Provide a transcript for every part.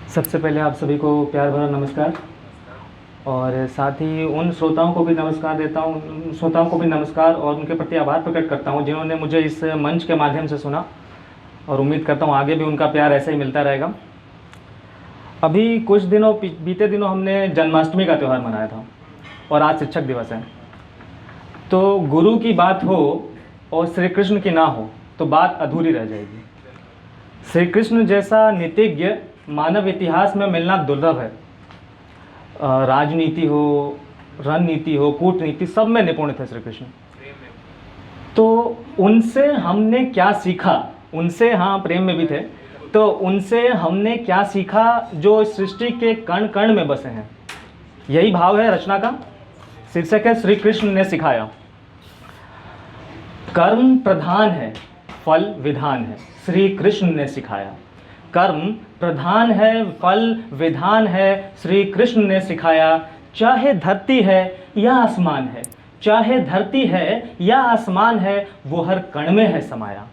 सबसे पहले आप सभी को प्यार भरा नमस्कार और साथ ही उन श्रोताओं को भी नमस्कार देता हूँ, उन श्रोताओं को भी नमस्कार और उनके प्रति आभार प्रकट करता हूँ जिन्होंने मुझे इस मंच के माध्यम से सुना और उम्मीद करता हूँ आगे भी उनका प्यार ऐसा ही मिलता रहेगा। अभी कुछ दिनों बीते दिनों हमने जन्माष्टमी का त्यौहार मनाया था और आज शिक्षक दिवस है। तो गुरु की बात हो और श्री कृष्ण की ना हो तो बात अधूरी रह जाएगी। श्री कृष्ण जैसा नीतिज्ञ मानव इतिहास में मिलना दुर्लभ है। राजनीति हो, रणनीति हो, कूटनीति, सब में निपुण थे श्री कृष्ण। तो उनसे हमने क्या सीखा, उनसे, हाँ प्रेम में भी थे, तो उनसे हमने क्या सीखा जो सृष्टि के कण कण में बसे हैं। यही भाव है रचना का। शीर्षक है श्री कृष्ण ने सिखाया। कर्म प्रधान है, फल विधान है, श्री कृष्ण ने सिखाया। कर्म प्रधान है, फल विधान है, श्री कृष्ण ने सिखाया। चाहे धरती है या आसमान है, चाहे धरती है या आसमान है, वो हर कण में है समाया।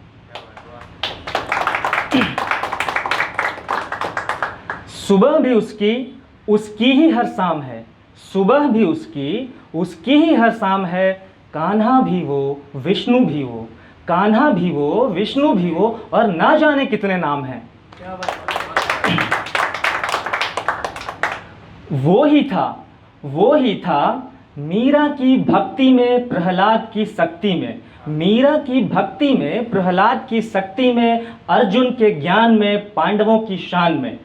सुबह भी उसकी ही हर शाम है, सुबह भी उसकी ही हर शाम है। कान्हा भी वो, विष्णु भी वो, कान्हा भी वो, विष्णु भी वो, और ना जाने कितने नाम हैं। वो ही था मीरा की भक्ति में, प्रहलाद की शक्ति में, मीरा की भक्ति में, प्रहलाद की शक्ति में, अर्जुन के ज्ञान में, पांडवों की शान में,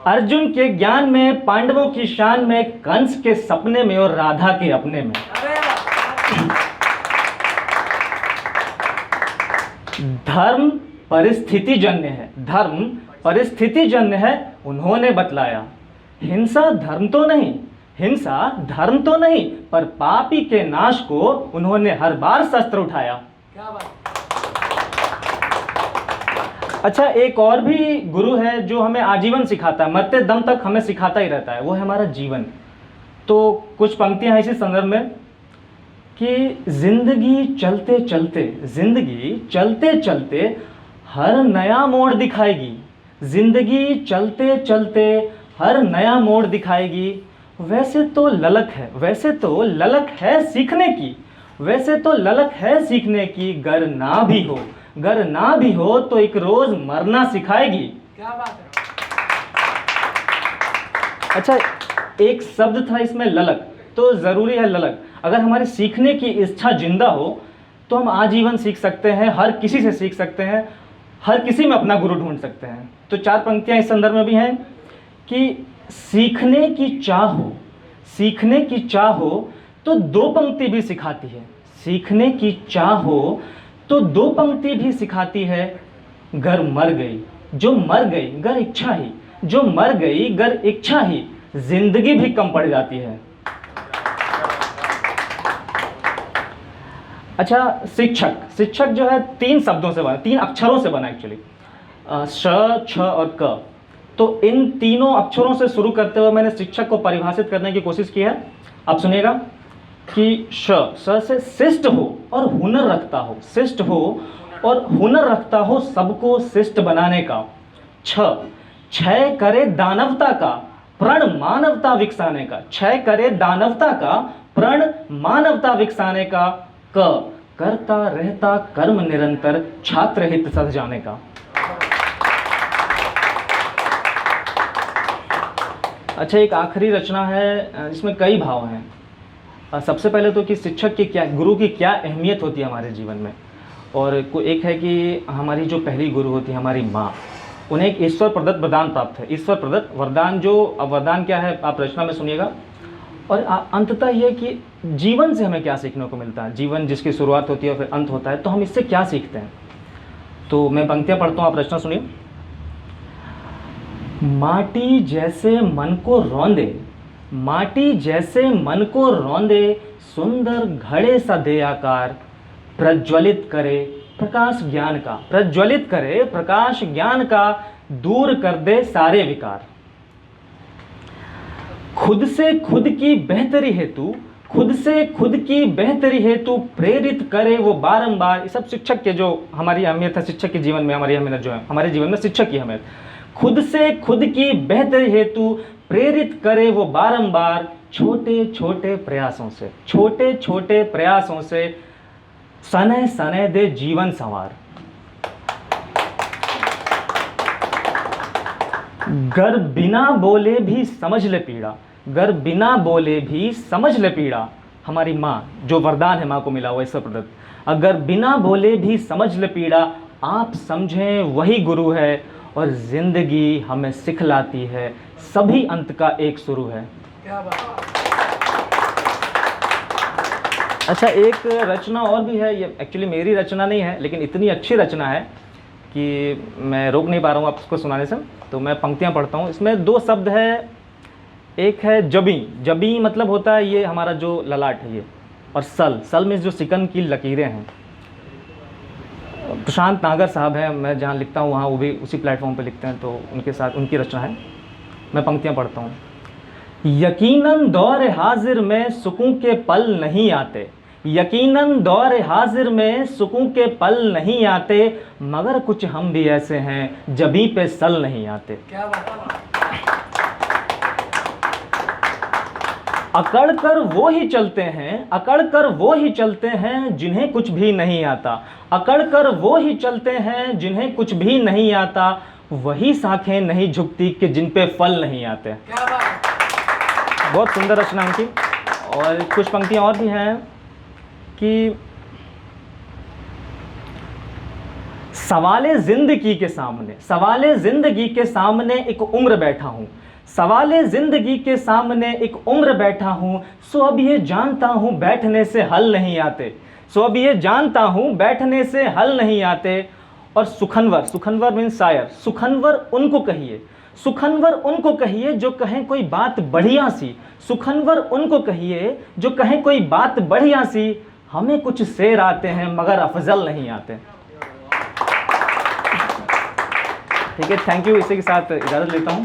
अर्जुन के ज्ञान में, पांडवों की शान में, कंस के सपने में और राधा के अपने में। धर्म परिस्थिति जन्य है, धर्म परिस्थिति जन्य है, उन्होंने बतलाया। हिंसा धर्म तो नहीं, हिंसा धर्म तो नहीं, पर पापी के नाश को उन्होंने हर बार शस्त्र उठाया। क्या बात। अच्छा, एक और भी गुरु है जो हमें आजीवन सिखाता है, मरते दम तक हमें सिखाता ही रहता है, वो है हमारा जीवन। तो कुछ पंक्तियां हैं इसी संदर्भ में कि जिंदगी चलते चलते हर नया मोड़ दिखाएगी, जिंदगी चलते चलते हर नया मोड़ दिखाएगी। वैसे तो ललक है सीखने की, वैसे तो ललक है सीखने की, गर ना भी हो तो एक रोज मरना सिखाएगी। क्या बात है। अच्छा, एक शब्द था इसमें ललक, तो जरूरी है ललक। अगर हमारी सीखने की इच्छा जिंदा हो तो हम आजीवन सीख सकते हैं, हर किसी से सीख सकते हैं, हर किसी में अपना गुरु ढूंढ सकते हैं। तो चार पंक्तियां इस संदर्भ में भी हैं कि सीखने की चाह हो तो दो पंक्ति भी सिखाती है, सीखने की चाह हो तो दो पंक्ति भी सिखाती है। गर मर गई, जो मर गई गर इच्छा ही, जो मर गई गर इच्छा ही, जिंदगी भी कम पड़ जाती है। अच्छा, शिक्षक जो है तीन शब्दों से बना, तीन अक्षरों से बना एक्चुअली, श, छ और क। तो इन तीनों अक्षरों से शुरू करते हुए मैंने शिक्षक को परिभाषित करने की कोशिश की है। अब सुनिएगा कि श से शिष्ट हो और हुनर रखता हो, शिष्ट हो और हुनर रखता हो सबको शिष्ट बनाने का। क्षय करे दानवता का, प्रण मानवता विकसाने का, क्षय करे दानवता का, प्रण मानवता विकसाने का। करता रहता कर्म निरंतर, छात्र हित सध जाने का। अच्छा, एक आखिरी रचना है, इसमें कई भाव हैं। सबसे पहले तो कि शिक्षक की क्या, गुरु की क्या अहमियत होती है हमारे जीवन में। और एक है कि हमारी जो पहली गुरु होती है हमारी माँ, उन्हें एक ईश्वर प्रदत्त वरदान प्राप्त है, ईश्वर प्रदत्त वरदान। जो अब वरदान क्या है आप रचना में सुनिएगा। और अंततः ये कि जीवन से हमें क्या सीखने को मिलता है, जीवन जिसकी शुरुआत होती है और फिर अंत होता है, तो हम इससे क्या सीखते हैं। तो मैं पंक्तियां पढ़ता हूँ, आप रचना सुनिए। माटी जैसे मन को रौंदे, माटी जैसे मन को रौंदे, सुंदर घड़े सा दे आकार, प्रज्वलित करे प्रकाश ज्ञान का, प्रज्वलित करे प्रकाश ज्ञान का, दूर कर दे सारे विकार। खुद से खुद की बेहतरी हेतु, खुद से खुद की बेहतरी हेतु प्रेरित करे वो बारंबार। ये सब शिक्षक के जो हमारी अहमियत है, शिक्षक के जीवन में हमारी अहमियत जो है, हमारे जीवन में शिक्षक की अहमियत। खुद से खुद की बेहतरी हेतु प्रेरित करे वो बारंबार, छोटे छोटे प्रयासों से, छोटे छोटे प्रयासों से सने सने दे जीवन संवार। गर बिना बोले भी समझ ले पीड़ा, गर बिना बोले भी समझ ले पीड़ा। हमारी माँ, जो वरदान है माँ को मिला हुआ ईश्वर प्रदत्त, अगर बिना बोले भी समझ ले पीड़ा, आप समझें वही गुरु है, और जिंदगी हमें सिखलाती है सभी अंत का एक शुरू है। क्या बात। अच्छा, एक रचना और भी है, ये एक्चुअली मेरी रचना नहीं है, लेकिन इतनी अच्छी रचना है कि मैं रोक नहीं पा रहा हूँ आपको सुनाने से, तो मैं पंक्तियाँ पढ़ता हूँ। इसमें दो शब्द है, एक है जबी, जबी मतलब होता है ये हमारा जो ललाट है ये, और सल, सल में जो सिकन की लकीरें हैं। प्रशांत नागर साहब हैं, मैं जहाँ लिखता हूँ वहाँ वो भी उसी प्लेटफॉर्म पे लिखते हैं, तो उनके साथ उनकी रचना है, मैं पंक्तियाँ पढ़ता हूँ। यकीनन दौर हाजिर में सुकून के पल नहीं आते, यकीनन दौर हाजिर में सुकून के पल नहीं आते, मगर कुछ हम भी ऐसे हैं जबी पे सल नहीं आते। क्या बात। अकड़ कर वो ही चलते हैं, अकड़ कर वो ही चलते हैं जिन्हें कुछ भी नहीं आता, अकड़ कर वो ही चलते हैं जिन्हें कुछ भी नहीं आता, वही शाखें नहीं झुकती कि जिन पे फल नहीं आते। क्या बात। बहुत सुंदर रचना उनकी। और कुछ पंक्तियाँ और भी हैं कि सवाले जिंदगी के सामने, सवाले जिंदगी के सामने एक उम्र बैठा हूँ, सवाले जिंदगी के सामने एक उम्र बैठा हूँ, सो अब ये जानता हूँ बैठने से हल नहीं आते, सो अब ये जानता हूँ बैठने से हल नहीं आते। और सुखनवर, सुखनवर मीन्स शायर, सुखनवर उनको कहिए, सुखनवर उनको कहिए जो कहें कोई बात बढ़िया सी, सुखनवर उनको कहिए जो कहें कोई बात बढ़िया सी, हमें कुछ शेर आते हैं मगर अफजल नहीं आते। ठीक है, थैंक यू, इसी के साथ इजाज़त लेता हूँ।